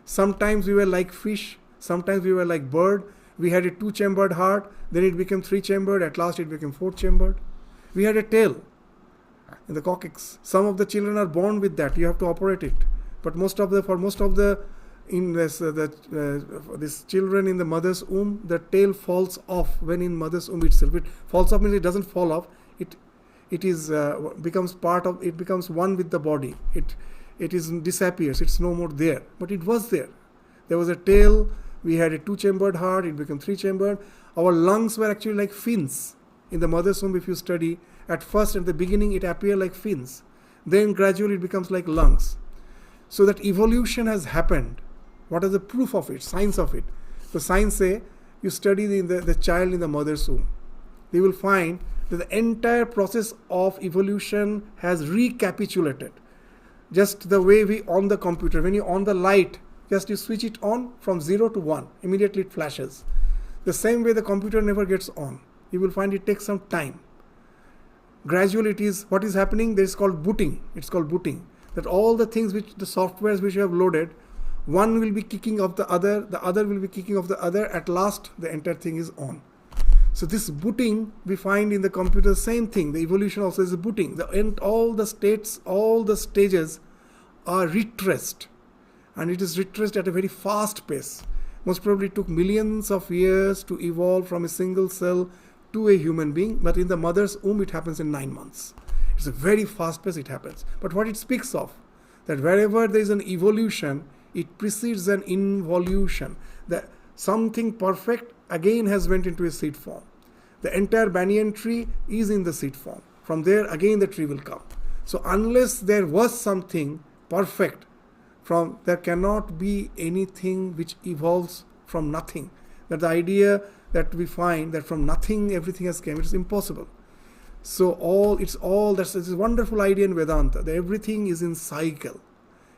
Sometimes we were like fish, sometimes we were like bird. We had a 2-chambered heart, then it became 3-chambered, at last it became 4-chambered. We had a tail in the coccyx. Some of the children are born with that, you have to operate it. But this children in the mother's womb, the tail falls off when in mother's womb itself. It falls off means it doesn't fall off. It becomes one with the body. It disappears. It's no more there. But it was there. There was a tail. We had a 2-chambered heart. It became 3-chambered. Our lungs were actually like fins. In the mother's womb, if you study, at first, at the beginning, it appeared like fins. Then gradually it becomes like lungs. So that evolution has happened. What is the proof of it? Science of it. So science say, you study the child in the mother's womb. They will find that the entire process of evolution has recapitulated. Just the way we on the computer, when you on the light, just you switch it on from 0 to 1. Immediately it flashes. The same way the computer never gets on. You will find it takes some time. Gradually it is, what is happening? This is called booting. It's called booting. That all the things the softwares which you have loaded, one will be kicking off the other will be kicking off the other, at last the entire thing is on. So this booting, we find in the computer, same thing. The evolution also is a booting. All the stages are retraced. And it is retraced at a very fast pace. Most probably took millions of years to evolve from a single cell to a human being. But in the mother's womb, it happens in 9 months. It's a very fast pace it happens. But what it speaks of, that wherever there is an evolution, it precedes an involution. That something perfect again has went into a seed form. The entire banyan tree is in the seed form. From there again the tree will come. So unless there was something perfect, there cannot be anything which evolves from nothing. That the idea that we find that from nothing everything has come, it is impossible. So that's this wonderful idea in Vedanta, that everything is in cycle.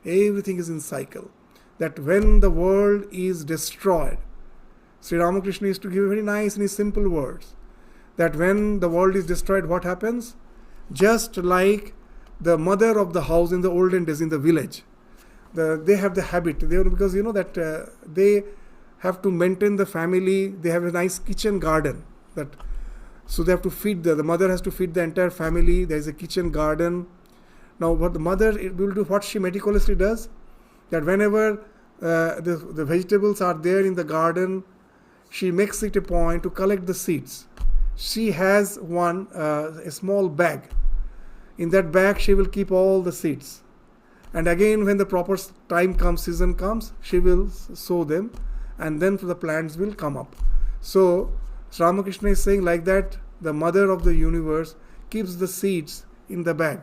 Everything is in cycle. That when the world is destroyed, Sri Ramakrishna used to give very nice and simple words. That when the world is destroyed, what happens? Just like the mother of the house in the olden days in the village, they have the habit, because they have to maintain the family. They have a nice kitchen garden. So they have to feed the mother has to feed the entire family. There is a kitchen garden. Now what the mother will do, what she meticulously does, that whenever the vegetables are there in the garden, she makes it a point to collect the seeds. She has a small bag. In that bag she will keep all the seeds. And again when the proper season comes, she will sow them, and then the plants will come up. So Ramakrishna is saying like that, the mother of the universe keeps the seeds in the bag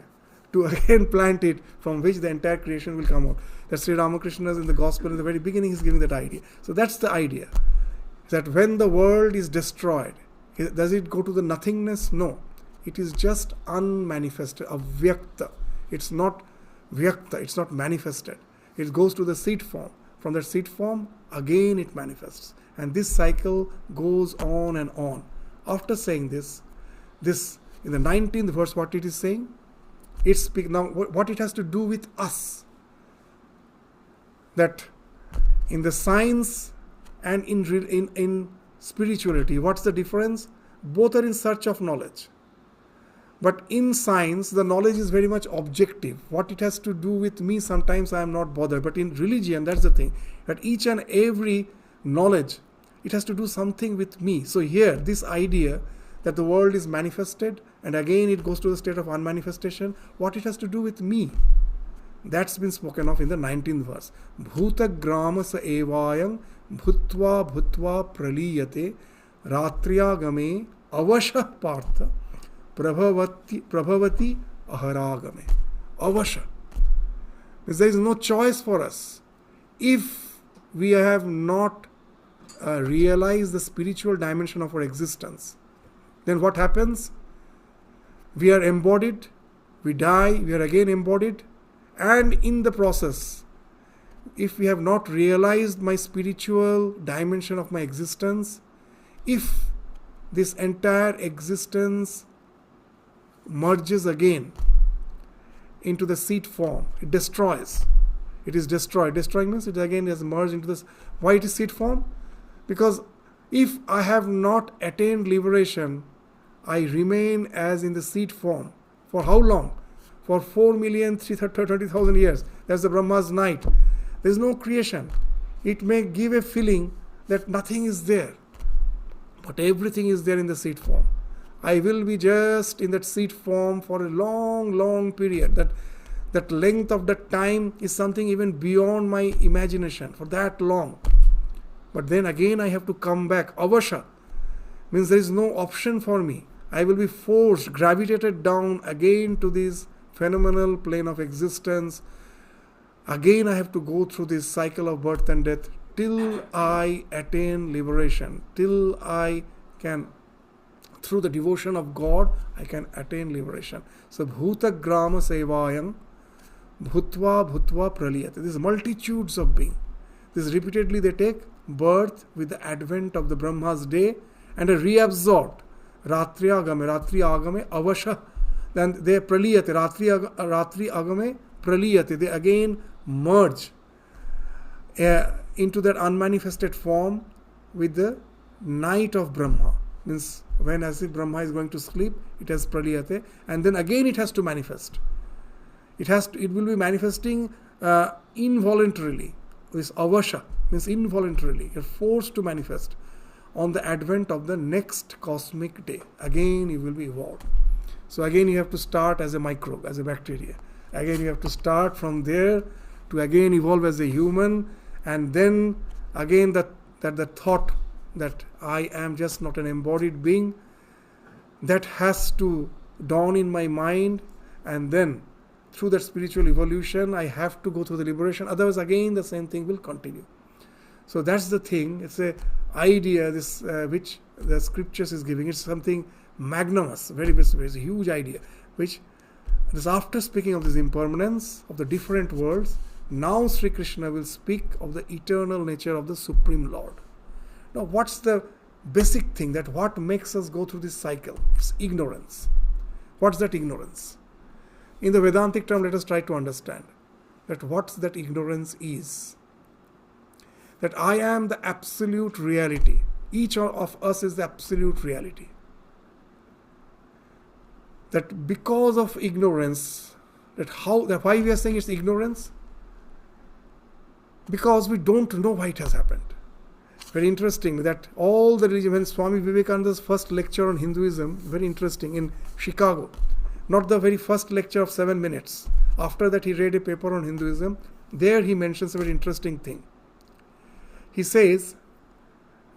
to again plant it, from which the entire creation will come out. That's Sri Ramakrishna in the gospel in the very beginning is giving that idea. So that's the idea. That when the world is destroyed, does it go to the nothingness? No. It is just unmanifested, avyakta. It's not vyakta, it's not manifested. It goes to the seed form. From that seed form, again it manifests. And this cycle goes on and on. After saying this in the 19th verse, what it is saying? Now what it has to do with us. That in the science and in spirituality, what's the difference? Both are in search of knowledge. But in science, the knowledge is very much objective. What it has to do with me, sometimes I am not bothered. But in religion, that's the thing. That each and every knowledge, it has to do something with me. So here, this idea that the world is manifested, and again it goes to the state of unmanifestation, what it has to do with me. That's been spoken of in the 19th verse. Bhuta grama sa evayam bhutva bhutva praliyate ratriyagame avasha partha prabhavati aharagame. Avasha. There is no choice for us. If we have not realized the spiritual dimension of our existence, then what happens? We are embodied, we die, we are again embodied, and in the process, if we have not realized my spiritual dimension of my existence, if this entire existence merges again into the seed form, it destroys. It is destroyed. Destroying means it again has merged into this. Why it is seed form? Because if I have not attained liberation, I remain as in the seed form. For how long? For 4,330,000 years. That's the Brahma's night. There is no creation. It may give a feeling that nothing is there, but everything is there in the seed form. I will be just in that seed form for a long, long period. That length of that time is something even beyond my imagination, for that long. But then again I have to come back. Avasha means there is no option for me. I will be forced, gravitated down again to this phenomenal plane of existence. Again I have to go through this cycle of birth and death till I attain liberation, till I can, through the devotion of God, I can attain liberation. So bhuta grama sevayam bhutva bhutva praliyate. These multitudes of being. This repeatedly they take birth with the advent of the Brahma's day and are reabsorbed. Ratri agame avasha. Then they praliyate. Ratri agame praliyate. They again merge into that unmanifested form with the night of Brahma. Means when as if Brahma is going to sleep, it has praliyate, and then again it has to manifest. It will be manifesting involuntarily. This avasha means involuntarily. You're forced to manifest on the advent of the next cosmic day. Again you will be evolved. So again you have to start as a microbe, as a bacteria. Again you have to start from there to again evolve as a human, and then again that the thought that I am just not an embodied being, that has to dawn in my mind, and then through that spiritual evolution I have to go through the liberation, otherwise again the same thing will continue. So that's the thing. It's a idea this which the scriptures is giving. It's something magnanimous, very a huge idea, which is after speaking of this impermanence of the different worlds. Now Sri Krishna will speak of the eternal nature of the Supreme Lord. Now what's the basic thing, that what makes us go through this cycle? It's ignorance. What's that ignorance? In the Vedantic term, let us try to understand that what that ignorance is. That I am the absolute reality. Each of us is the absolute reality. That because of ignorance, why we are saying it's ignorance? Because we don't know why it has happened. Very interesting that all the religion, when Swami Vivekananda's first lecture on Hinduism, very interesting, in Chicago, not the very first lecture of 7 minutes. After that he read a paper on Hinduism. There he mentions a very interesting thing. He says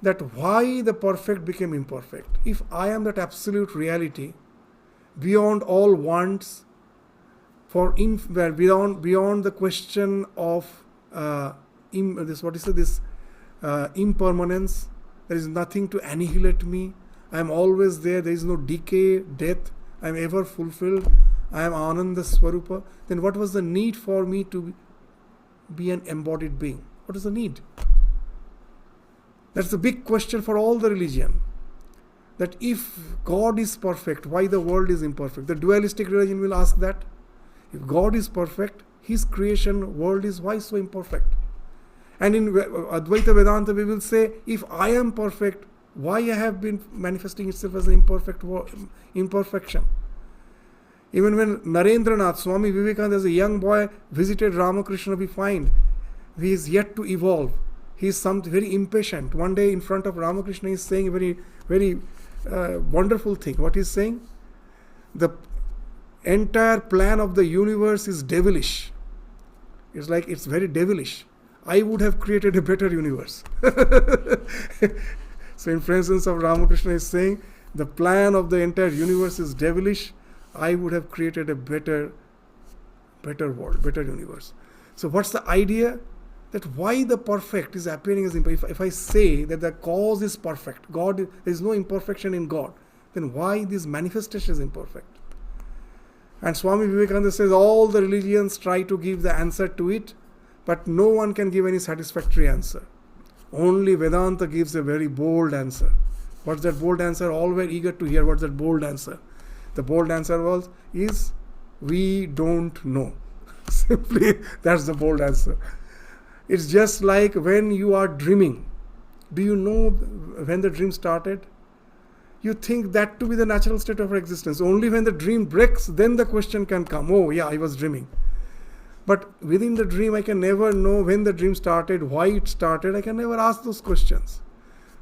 that why the perfect became imperfect. If I am that absolute reality, beyond all wants, beyond the question of impermanence, there is nothing to annihilate me. I am always there. There is no decay, death. I am ever fulfilled. I am Ananda Swarupa. Then what was the need for me to be an embodied being? What is the need? That's the big question for all the religion. That if God is perfect, why the world is imperfect? The dualistic religion will ask that. If God is perfect, His creation world is why so imperfect? And in Advaita Vedanta we will say, if I am perfect, why I have been manifesting itself as an imperfection? Even when Narendranath, Swami Vivekananda as a young boy visited Ramakrishna, we find he is yet to evolve. He is very impatient. One day in front of Ramakrishna he is saying a very, very wonderful thing. What he is saying? The entire plan of the universe is devilish. It's like it's very devilish. I would have created a better universe. So in presence of Ramakrishna is saying, the plan of the entire universe is devilish. I would have created a better world, better universe. So what's the idea? That why the perfect is appearing as imperfect. If I say that the cause is perfect, God, there is no imperfection in God, then why this manifestation is imperfect? And Swami Vivekananda says all the religions try to give the answer to it, But no one can give any satisfactory answer. Only Vedanta gives a very bold answer. What's that bold answer? All were eager to hear what's that bold answer. The bold answer is we don't know. Simply, that's the bold answer. It's just like when you are dreaming. Do you know when the dream started? You think that to be the natural state of our existence. Only when the dream breaks, then the question can come. Oh yeah, I was dreaming. But within the dream, I can never know when the dream started, why it started. I can never ask those questions.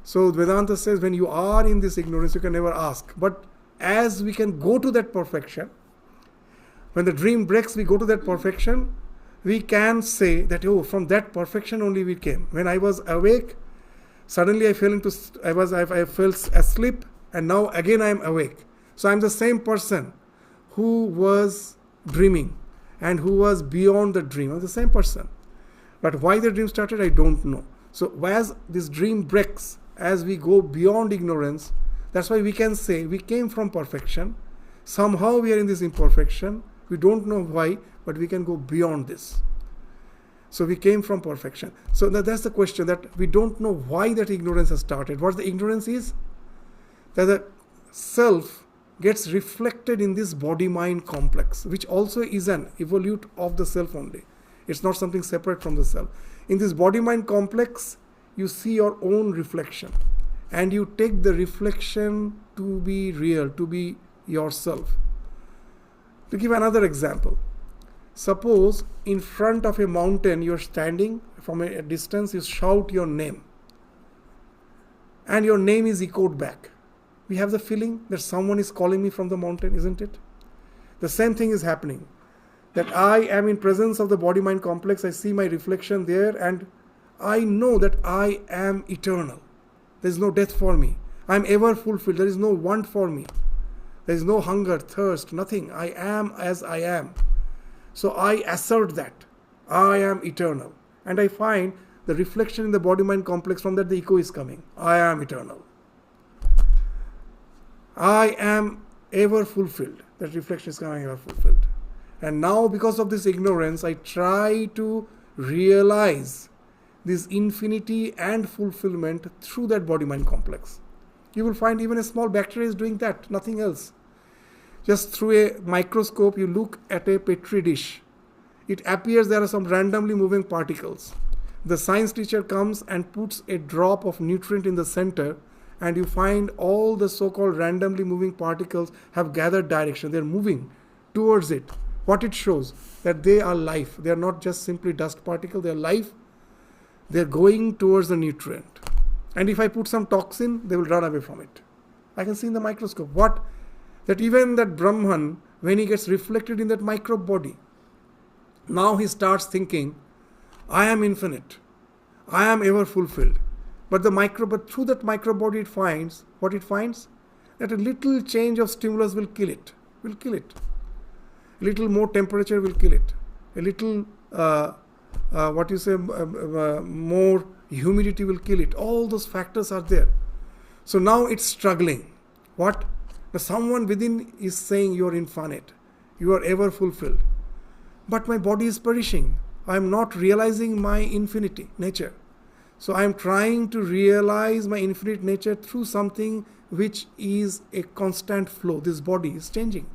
So Vedanta says when you are in this ignorance, you can never ask. But as we can go to that perfection, when the dream breaks, we go to that perfection, we can say that, oh, from that perfection only we came. When I was awake, suddenly I fell asleep, and now again I am awake. So I am the same person who was dreaming and who was beyond the dream. I am the same person. But why the dream started, I don't know. So as this dream breaks, as we go beyond ignorance, that's why we can say we came from perfection. Somehow we are in this imperfection. We don't know why, but we can go beyond this. So we came from perfection. So that's the question, that we don't know why that ignorance has started. What the ignorance is? That the self gets reflected in this body-mind complex, which also is an evolute of the self only. It's not something separate from the self. In this body-mind complex, you see your own reflection. And you take the reflection to be real, to be yourself. To give another example, suppose in front of a mountain you're standing, from a distance you shout your name. And your name is echoed back. We have the feeling that someone is calling me from the mountain, isn't it? The same thing is happening. That I am in presence of the body-mind complex, I see my reflection there, and I know that I am eternal. There is no death for me. I am ever fulfilled. There is no want for me. There is no hunger, thirst, nothing. I am as I am. So I assert that I am eternal. And I find the reflection in the body-mind complex, from that the echo is coming. I am eternal. I am ever fulfilled. That reflection is coming, ever fulfilled. And now because of this ignorance, I try to realize this infinity and fulfillment through that body-mind complex. You will find even a small bacteria is doing that, nothing else. Just through a microscope, you look at a petri dish. It appears there are some randomly moving particles. The science teacher comes and puts a drop of nutrient in the center, and you find all the so-called randomly moving particles have gathered direction. They are moving towards it. What it shows? That they are life. They are not just simply dust particles. They are life. They are going towards the nutrient. And if I put some toxin, they will run away from it. I can see in the microscope. What? That even that Brahman, when he gets reflected in that microbe body, now he starts thinking, I am infinite. I am ever fulfilled. But through that microbe body it finds, what it finds? That a little change of stimulus will kill it. A little more temperature will kill it. A little, more humidity will kill it. All those factors are there. So now it's struggling. What? Now someone within is saying you are infinite. You are ever fulfilled. But my body is perishing. I am not realizing my infinity nature. So I am trying to realize my infinite nature through something which is a constant flow. This body is changing.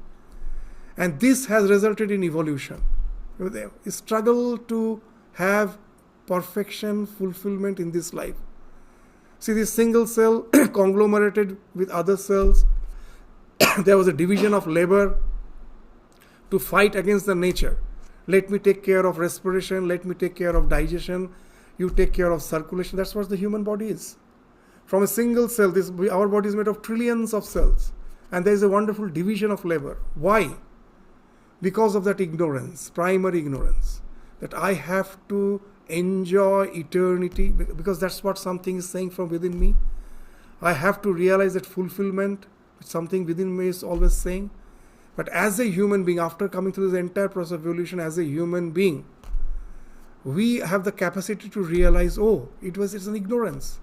And this has resulted in evolution. A struggle to have perfection, fulfillment in this life. See, this single cell conglomerated with other cells. There was a division of labor to fight against the nature. Let me take care of respiration. Let me take care of digestion. You take care of circulation. That's what the human body is. From a single cell, our body is made of trillions of cells. And there is a wonderful division of labor. Why? Because of that ignorance, primary ignorance. That I have to enjoy eternity, because that's what something is saying from within me. I have to realize that fulfillment, something within me is always saying. But as a human being, after coming through this entire process of evolution as a human being, we have the capacity to realize, it's an ignorance.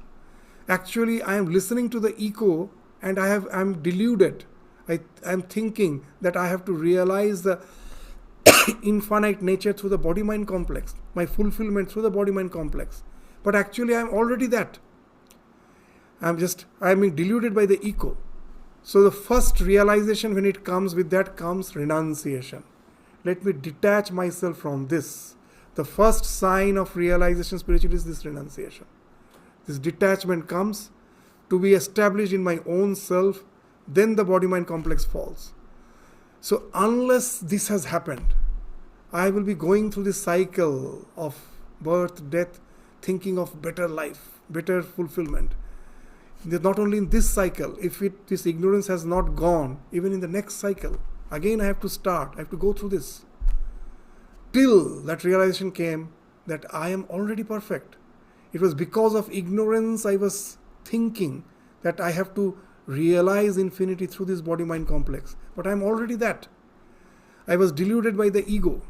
Actually, I am listening to the echo and I am deluded. I am thinking that I have to realize the infinite nature through the body-mind complex, my fulfillment through the body-mind complex. But actually I am already that. I am being deluded by the ego. So the first realization when it comes, with that comes renunciation. Let me detach myself from this. The first sign of realization spiritually is this renunciation. This detachment comes to be established in my own self, then the body-mind complex falls. So unless this has happened, I will be going through this cycle of birth, death, thinking of better life, better fulfillment. Not only in this cycle, if this ignorance has not gone, even in the next cycle, again I have to start, I have to go through this. Till that realization came that I am already perfect. It was because of ignorance I was thinking that I have to realize infinity through this body-mind complex. But I am already that. I was deluded by the ego.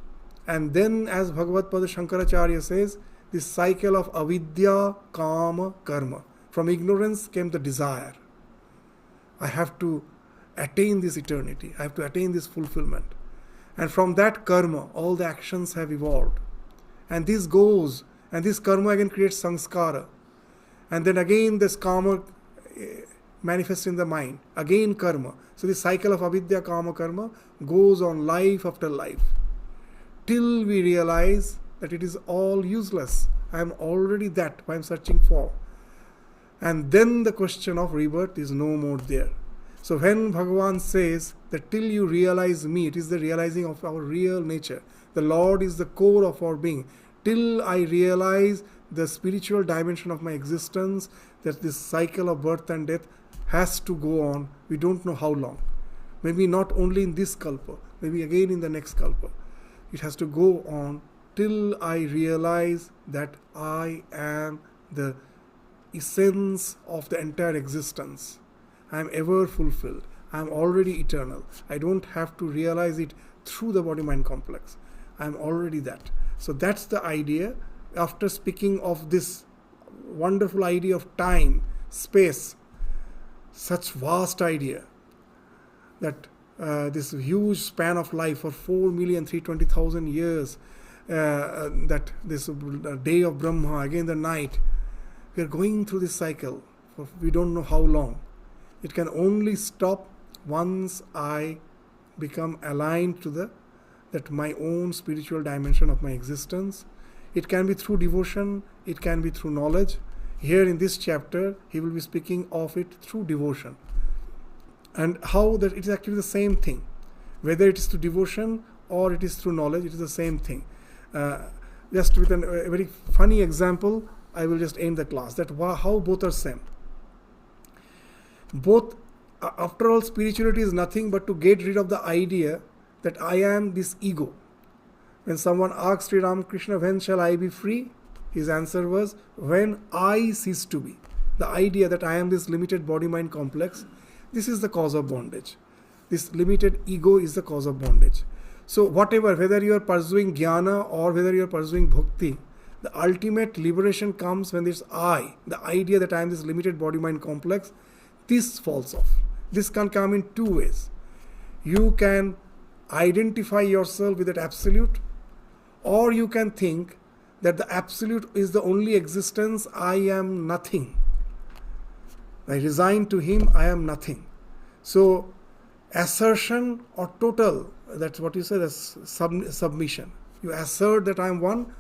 And then, as Bhagavad Pada Shankaracharya says, this cycle of avidya, kama, karma. From ignorance came the desire. I have to attain this eternity. I have to attain this fulfillment. And from that karma, all the actions have evolved. And this goes, and this karma again creates samskara. And then again this karma manifests in the mind. Again karma. So this cycle of avidya, kama, karma goes on life after life. Till we realize that it is all useless. I am already that I am searching for. And then the question of rebirth is no more there. So when Bhagavan says that till you realize me, it is the realizing of our real nature. The Lord is the core of our being. Till I realize the spiritual dimension of my existence, that this cycle of birth and death has to go on. We don't know how long. Maybe not only in this kalpa, maybe again in the next kalpa. It has to go on till I realize that I am the essence of the entire existence. I am ever fulfilled. I am already eternal. I don't have to realize it through the body-mind complex. I am already that. So that's the idea. After speaking of this wonderful idea of time, space, such vast idea, that this huge span of life for 4,320,000 years, that this day of Brahma, again the night, we are going through this cycle for we don't know how long. It can only stop once I become aligned to that my own spiritual dimension of my existence. It can be through devotion, it can be through knowledge. Here in this chapter, he will be speaking of it through devotion. And how that it is actually the same thing. Whether it is through devotion or it is through knowledge, it is the same thing. Just with a very funny example, I will just end the class. That how both are same. Both, after all, spirituality is nothing but to get rid of the idea that I am this ego. When someone asked Sri Ramakrishna, when shall I be free? His answer was, when I cease to be. The idea that I am this limited body-mind complex, this is the cause of bondage. This limited ego is the cause of bondage. So whatever, whether you are pursuing jnana or whether you are pursuing bhakti, the ultimate liberation comes when this I, the idea that I am this limited body-mind complex, this falls off. This can come in two ways. You can identify yourself with that absolute, or you can think that the absolute is the only existence, I am nothing. I resign to him, I am nothing. So assertion or total, that's what you say, that's submission. You assert that I am one,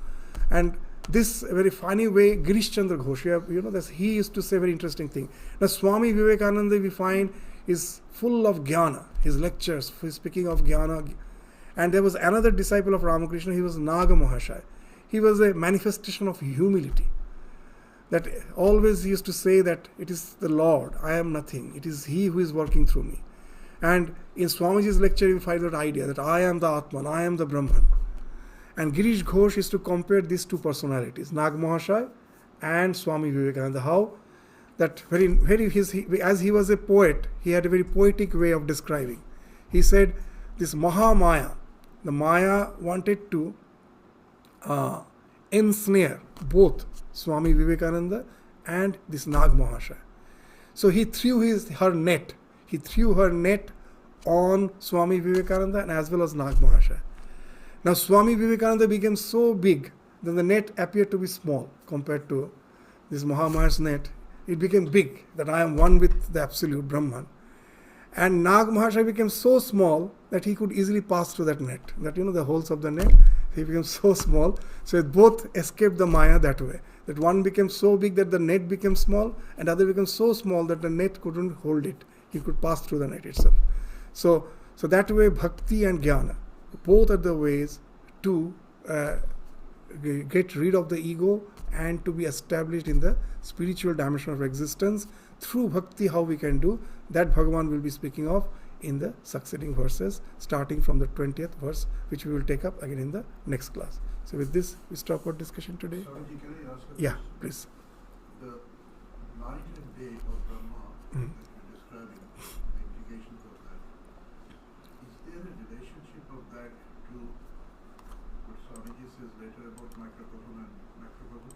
and this very funny way, Girish Chandra Ghosh, he used to say a very interesting thing. Now Swami Vivekananda, we find, is full of jnana. His lectures, he's speaking of jnana. And there was another disciple of Ramakrishna, he was Naga Mahashaya. He was a manifestation of humility. That always he used to say that it is the Lord, I am nothing. It is He who is working through me. And in Swamiji's lecture, you find that idea that I am the Atman, I am the Brahman. And Girish Ghosh is to compare these two personalities, Nag Mahashaya and Swami Vivekananda. How? That as he was a poet, he had a very poetic way of describing. He said, this Mahamaya, the Maya wanted to ensnare both Swami Vivekananda and this Nag Mahashaya. So he threw her net. He threw her net on Swami Vivekananda and as well as Nag Mahashaya. Now Swami Vivekananda became so big that the net appeared to be small compared to this Mahamaya's net. It became big, that I am one with the absolute Brahman. And Nag Mahashaya became so small that he could easily pass through that net. That, the holes of the net, he became so small. So it both escaped the Maya that way. That one became so big that the net became small, and other became so small that the net couldn't hold it. He could pass through the net itself. So that way, bhakti and jnana, both are the ways to get rid of the ego and to be established in the spiritual dimension of existence. Through bhakti, how we can do that, Bhagavan will be speaking of in the succeeding verses, starting from the 20th verse, which we will take up again in the next class. So with this, we stop our discussion today. Swamiji, can I ask a Yeah, question? please. The night and day of Brahma that you're describing, the implications of that, is there a relationship of that to what Swamiji says later about microcosm and macrocosm?